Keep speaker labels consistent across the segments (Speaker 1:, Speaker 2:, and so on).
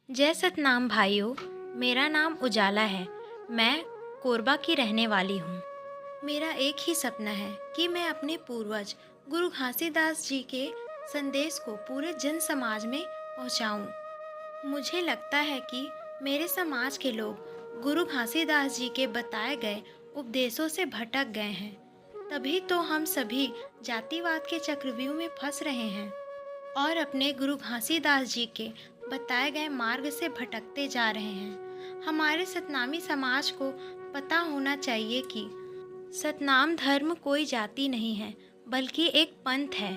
Speaker 1: जय सतनाम भाइयों। मेरा नाम उजाला है। मैं कोरबा की रहने वाली हूँ। मेरा एक ही सपना है कि मैं अपने पूर्वज गुरु घासीदास जी के संदेश को पूरे जन समाज में पहुँचाऊँ। मुझे लगता है कि मेरे समाज के लोग गुरु घासीदास जी के बताए गए उपदेशों से भटक गए हैं। तभी तो हम सभी जातिवाद के चक्रव्यूह में फंस रहे हैं और अपने गुरु घासीदास जी के बताए गए मार्ग से भटकते जा रहे हैं। हमारे सतनामी समाज को पता होना चाहिए कि सतनाम धर्म कोई जाति नहीं है, बल्कि एक पंथ है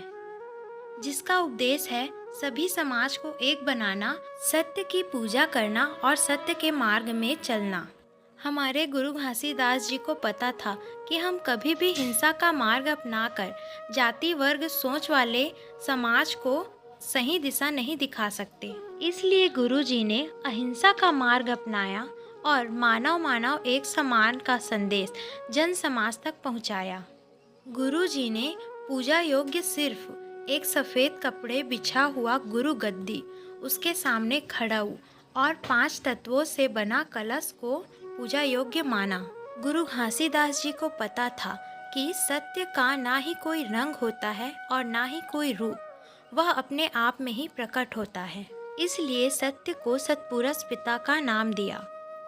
Speaker 1: जिसका उपदेश है सभी समाज को एक बनाना, सत्य की पूजा करना और सत्य के मार्ग में चलना। हमारे गुरु घासीदास जी को पता था कि हम कभी भी हिंसा का मार्ग अपनाकर जाति वर्ग सोच वाले समाज को सही दिशा नहीं दिखा सकते। इसलिए गुरु जी ने अहिंसा का मार्ग अपनाया और मानव मानव एक समान का संदेश जन समाज तक पहुंचाया। गुरु जी ने पूजा योग्य सिर्फ एक सफ़ेद कपड़े बिछा हुआ गुरु गद्दी, उसके सामने खड़ाऊ और 5 तत्वों से बना कलश को पूजा योग्य माना। गुरु घासीदास जी को पता था कि सत्य का ना ही कोई रंग होता है और ना ही कोई रूप, वह अपने आप में ही प्रकट होता है। इसलिए सत्य को सतपुरुष पिता का नाम दिया।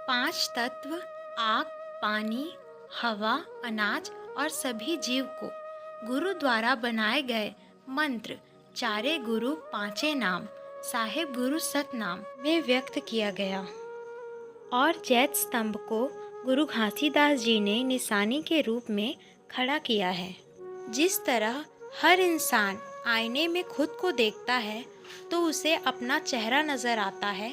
Speaker 1: 5 तत्व आग, पानी, हवा, अनाज और सभी जीव को गुरु द्वारा बनाए गए मंत्र चारे गुरु पांचे नाम साहेब गुरु सतनाम में व्यक्त किया गया और जैत स्तंभ को गुरु घासीदास जी ने निशानी के रूप में खड़ा किया है। जिस तरह हर इंसान आईने में खुद को देखता है तो उसे अपना चेहरा नजर आता है,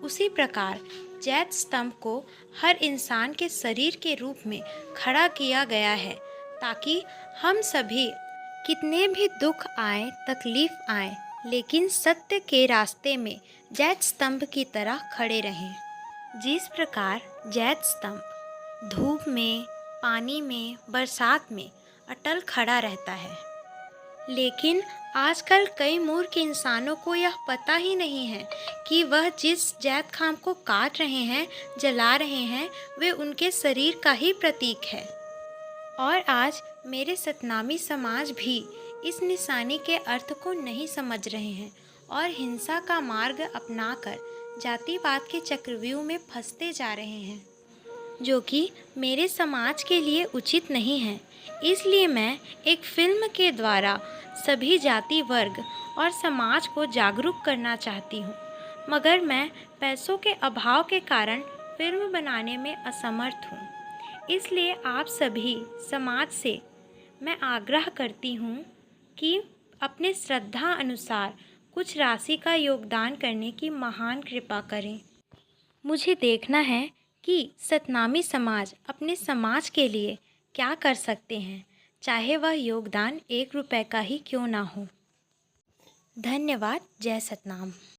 Speaker 1: उसी प्रकार जैत स्तंभ को हर इंसान के शरीर के रूप में खड़ा किया गया है, ताकि हम सभी कितने भी दुख आए, तकलीफ आए, लेकिन सत्य के रास्ते में जैत स्तंभ की तरह खड़े रहें। जिस प्रकार जैत स्तंभ धूप में, पानी में, बरसात में अटल खड़ा रहता है, लेकिन आजकल कई मूर्ख इंसानों को यह पता ही नहीं है कि वह जिस जैत खाम को काट रहे हैं, जला रहे हैं, वे उनके शरीर का ही प्रतीक है। और आज मेरे सतनामी समाज भी इस निशानी के अर्थ को नहीं समझ रहे हैं और हिंसा का मार्ग अपनाकर जातिवाद के चक्रव्यूह में फंसते जा रहे हैं, जो कि मेरे समाज के लिए उचित नहीं है। इसलिए मैं एक फिल्म के द्वारा सभी जाति वर्ग और समाज को जागरूक करना चाहती हूँ, मगर मैं पैसों के अभाव के कारण फिल्म बनाने में असमर्थ हूँ। इसलिए आप सभी समाज से मैं आग्रह करती हूँ कि अपने श्रद्धा अनुसार कुछ राशि का योगदान करने की महान कृपा करें। मुझे देखना है कि सतनामी समाज अपने समाज के लिए क्या कर सकते हैं, चाहे वह योगदान 1 रुपये का ही क्यों ना हो। धन्यवाद। जय सतनाम।